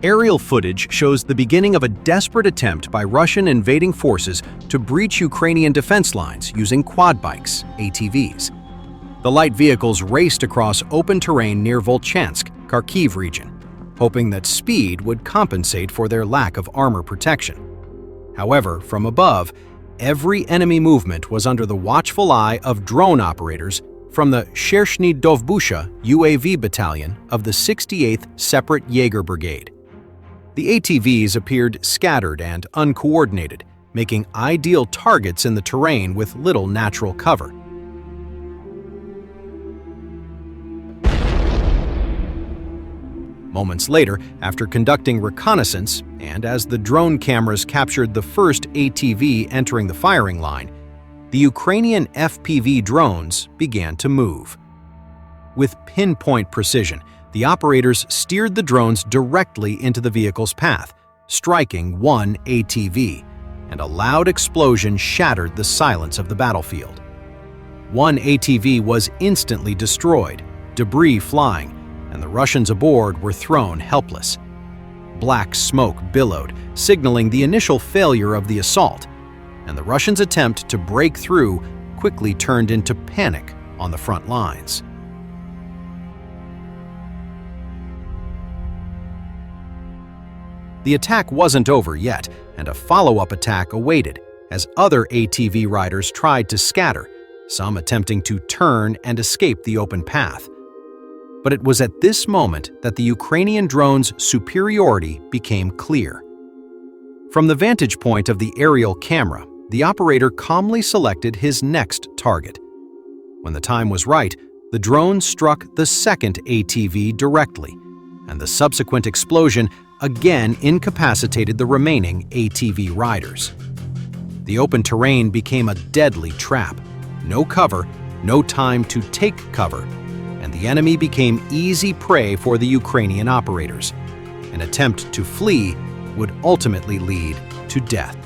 Aerial footage shows the beginning of a desperate attempt by Russian invading forces to breach Ukrainian defense lines using quad bikes, ATVs. The light vehicles raced across open terrain near Volchansk, Kharkiv Region, hoping that speed would compensate for their lack of armor protection. However, from above, every enemy movement was under the watchful eye of drone operators from the Shershni Dovbusha UAV Battalion of the 68th Separate Jaeger Brigade. The ATVs appeared scattered and uncoordinated, making ideal targets in the terrain with little natural cover. Moments later, after conducting reconnaissance, and as the drone cameras captured the first ATV entering the firing line, the Ukrainian FPV drones began to move. With pinpoint precision, the operators steered the drones directly into the vehicle's path, striking one ATV, and a loud explosion shattered the silence of the battlefield. One ATV was instantly destroyed, debris flying, and the Russians aboard were thrown helpless. Black smoke billowed, signaling the initial failure of the assault, and the Russians' attempt to break through quickly turned into panic on the front lines. The attack wasn't over yet, and a follow-up attack awaited as other ATV riders tried to scatter, some attempting to turn and escape the open path. But it was at this moment that the Ukrainian drones' superiority became clear. From the vantage point of the aerial camera, the operator calmly selected his next target. When the time was right, the drone struck the second ATV directly, and the subsequent explosion again incapacitated the remaining ATV riders. The open terrain became a deadly trap. No cover, no time to take cover, and the enemy became easy prey for the Ukrainian operators. An attempt to flee would ultimately lead to death.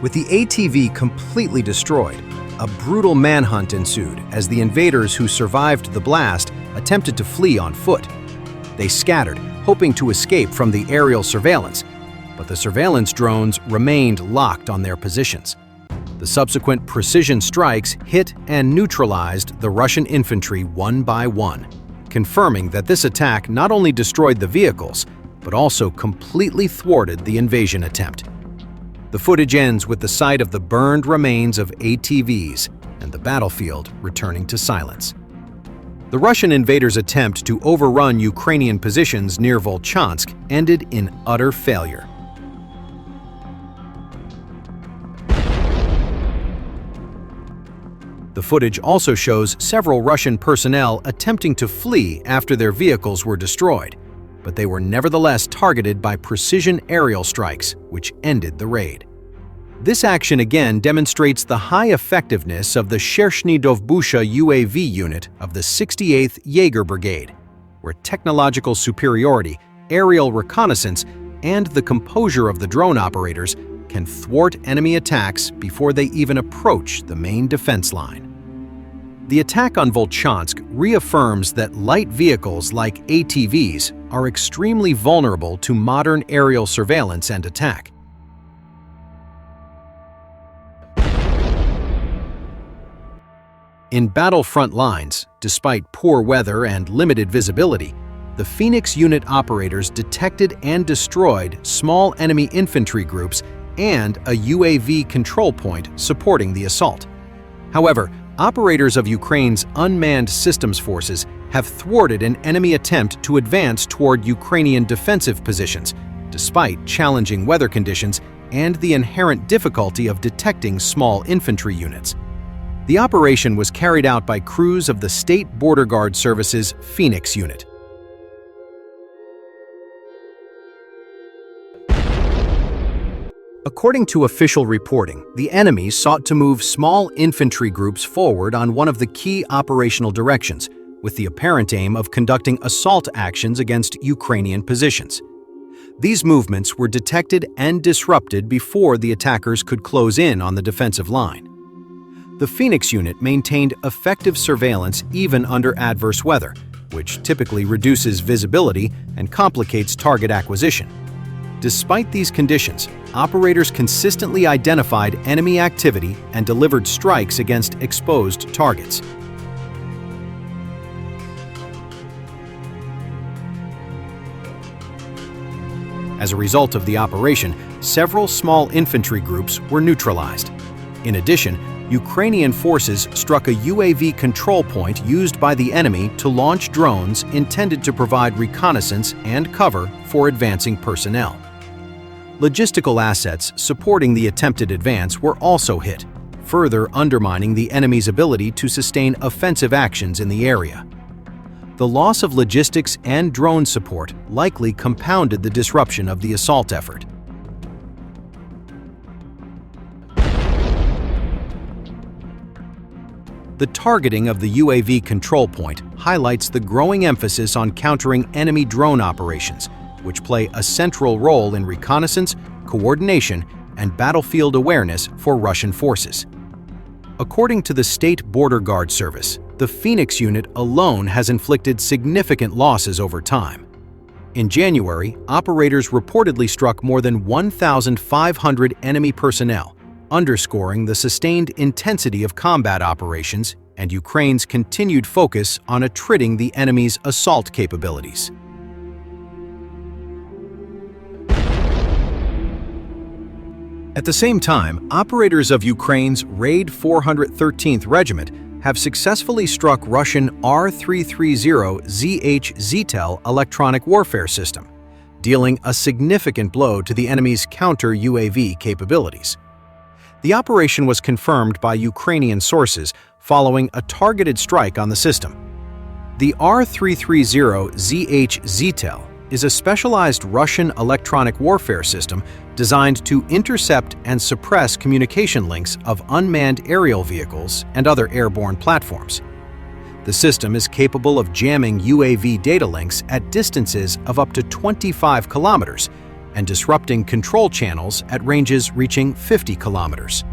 With the ATV completely destroyed, a brutal manhunt ensued as the invaders who survived the blast attempted to flee on foot. They scattered, hoping to escape from the aerial surveillance, but the surveillance drones remained locked on their positions. The subsequent precision strikes hit and neutralized the Russian infantry one by one, confirming that this attack not only destroyed the vehicles, but also completely thwarted the invasion attempt. The footage ends with the sight of the burned remains of ATVs and the battlefield returning to silence. The Russian invaders' attempt to overrun Ukrainian positions near Volchansk ended in utter failure. The footage also shows several Russian personnel attempting to flee after their vehicles were destroyed, but they were nevertheless targeted by precision aerial strikes, which ended the raid. This action again demonstrates the high effectiveness of the Shershni Dovbusha UAV unit of the 68th Jaeger Brigade, where technological superiority, aerial reconnaissance, and the composure of the drone operators can thwart enemy attacks before they even approach the main defense line. The attack on Volchansk reaffirms that light vehicles like ATVs are extremely vulnerable to modern aerial surveillance and attack. In battlefront lines, despite poor weather and limited visibility, the Phoenix unit operators detected and destroyed small enemy infantry groups and a UAV control point supporting the assault. However, operators of Ukraine's unmanned systems forces have thwarted an enemy attempt to advance toward Ukrainian defensive positions, despite challenging weather conditions and the inherent difficulty of detecting small infantry units. The operation was carried out by crews of the State Border Guard Service's Phoenix unit. According to official reporting, the enemy sought to move small infantry groups forward on one of the key operational directions, with the apparent aim of conducting assault actions against Ukrainian positions. These movements were detected and disrupted before the attackers could close in on the defensive line. The Phoenix unit maintained effective surveillance even under adverse weather, which typically reduces visibility and complicates target acquisition. Despite these conditions, operators consistently identified enemy activity and delivered strikes against exposed targets. As a result of the operation, several small infantry groups were neutralized. In addition, Ukrainian forces struck a UAV control point used by the enemy to launch drones intended to provide reconnaissance and cover for advancing personnel. Logistical assets supporting the attempted advance were also hit, further undermining the enemy's ability to sustain offensive actions in the area. The loss of logistics and drone support likely compounded the disruption of the assault effort. The targeting of the UAV control point highlights the growing emphasis on countering enemy drone operations, which play a central role in reconnaissance, coordination, and battlefield awareness for Russian forces. According to the State Border Guard Service, the Phoenix unit alone has inflicted significant losses over time. In January, operators reportedly struck more than 1,500 enemy personnel, underscoring the sustained intensity of combat operations and Ukraine's continued focus on attriting the enemy's assault capabilities. At the same time, operators of Ukraine's Raid 413th Regiment have successfully struck Russian R330ZH Zytel electronic warfare system, dealing a significant blow to the enemy's counter-UAV capabilities. The operation was confirmed by Ukrainian sources following a targeted strike on the system. The R330ZH Zytel is a specialized Russian electronic warfare system designed to intercept and suppress communication links of unmanned aerial vehicles and other airborne platforms. The system is capable of jamming UAV data links at distances of up to 25 kilometers and disrupting control channels at ranges reaching 50 kilometers.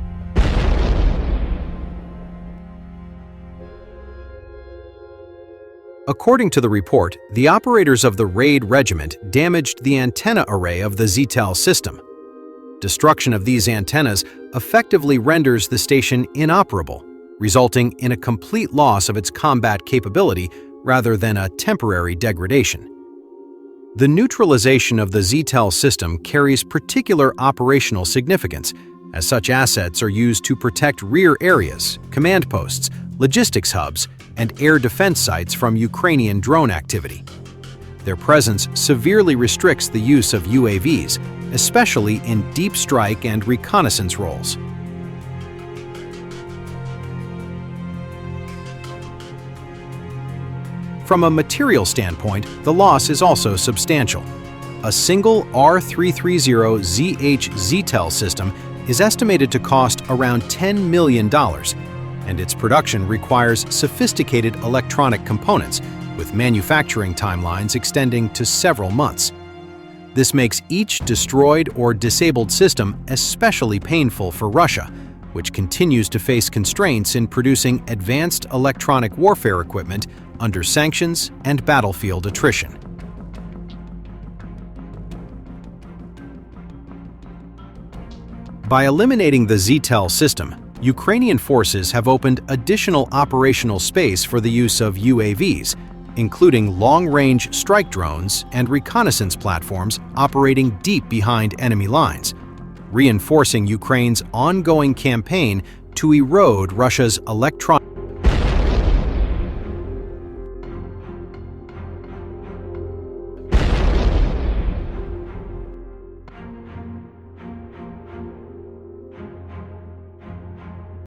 According to the report, the operators of the Raid Regiment damaged the antenna array of the Zytel system. Destruction of these antennas effectively renders the station inoperable, resulting in a complete loss of its combat capability rather than a temporary degradation. The neutralization of the Zytel system carries particular operational significance, as such assets are used to protect rear areas, command posts, logistics hubs, and air defense sites from Ukrainian drone activity. Their presence severely restricts the use of UAVs, especially in deep strike and reconnaissance roles. From a material standpoint, the loss is also substantial. A single R330ZH Zytel system is estimated to cost around $10 million, and its production requires sophisticated electronic components, with manufacturing timelines extending to several months. This makes each destroyed or disabled system especially painful for Russia, which continues to face constraints in producing advanced electronic warfare equipment under sanctions and battlefield attrition. By eliminating the Zytel system, Ukrainian forces have opened additional operational space for the use of UAVs, including long-range strike drones and reconnaissance platforms operating deep behind enemy lines, reinforcing Ukraine's ongoing campaign to erode Russia's electronic